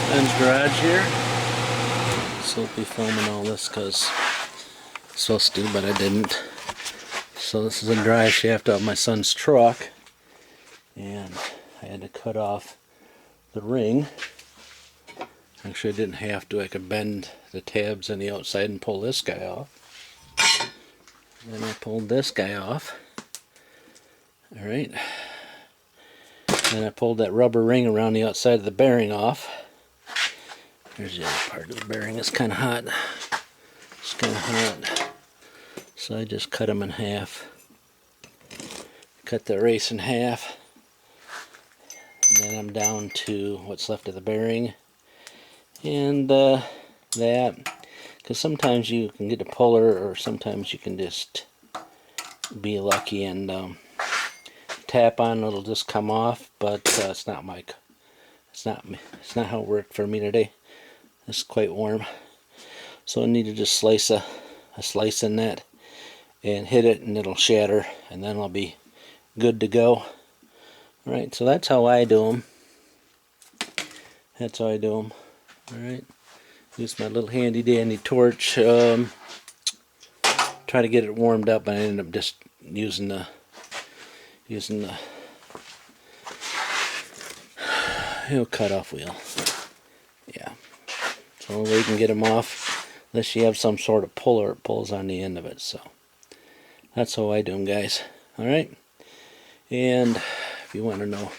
Ben's garage here. So I'll be filming all this because I'm supposed to, but I didn't. So this is a drive shaft of my son's truck, and I had to cut off the ring. Actually, I didn't have to. I could bend the tabs on the outside and pull this guy off. Then I pulled this guy off. Alright. Then I pulled that rubber ring around the outside of the bearing off. There's the other part of the bearing. It's kind of hot. It's kind of hot. So I just cut them in half. Cut the race in half. And then I'm down to what's left of the bearing. And that. Because sometimes you can get a puller, or sometimes you can just be lucky and tap on, it'll just come off. But it's not how it worked for me today. It's quite warm, so I need to just slice a slice in that and hit it, and it'll shatter, and then I'll be good to go. Alright, so that's how I do them. That's how I do them. Alright, use my little handy dandy torch. Try to get it warmed up, and I ended up just using the cut-off wheel. Yeah. So the only way you can get them off, unless you have some sort of puller, it pulls on the end of it. So that's how I do them, guys. Alright. And if you want to know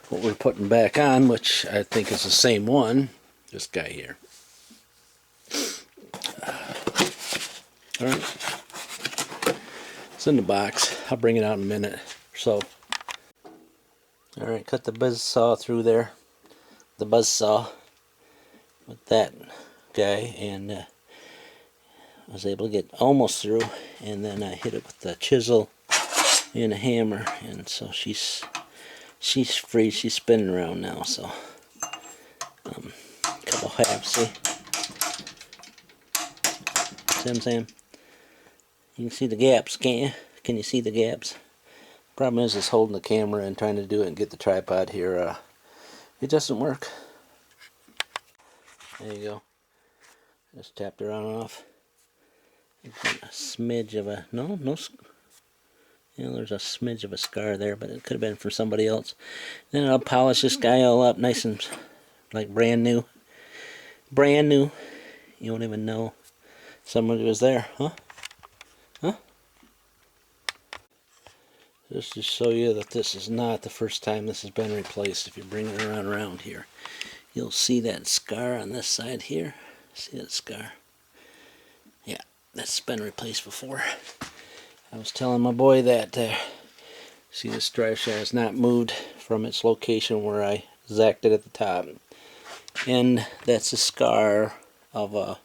what we're putting back on, which I think is the same one, this guy here. Alright. It's in the box. I'll bring it out in a minute or so. Alright, cut the buzz saw through there. The buzz saw with that guy, and I was able to get almost through, and then I hit it with the chisel and a hammer, and so she's free. She's spinning around now. So a couple halves. See what I'm saying? You can see the gaps, can't you? Can you see the gaps? Problem is holding the camera and trying to do it and get the tripod here. It doesn't work. There you go. Just tapped her on and off. A smidge of a there's a smidge of a scar there, but it could have been for somebody else. Then I'll polish this guy all up nice and like brand new. Brand new. You won't even know somebody was there, huh? Huh? Just to show you that this is not the first time this has been replaced. If you bring it around here, you'll see that scar on this side here. See that scar? Yeah, that's been replaced before. I was telling my boy that, see, this drive shaft has not moved from its location where I zacked it at the top. And that's a scar of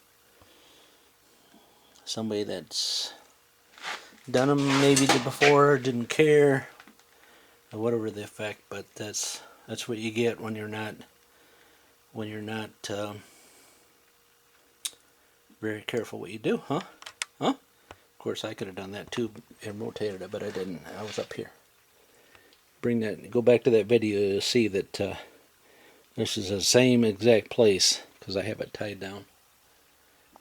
somebody that's done them maybe before, didn't care, or whatever the effect. But that's what you get when you're not very careful what you do, huh? Huh? Of course, I could have done that too and rotated it, but I didn't. I was up here. Go back to that video, you'll see that this is the same exact place, because I have it tied down.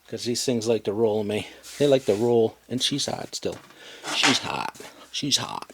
Because these things like to roll me. They like to roll, and she's hot still. She's hot. She's hot.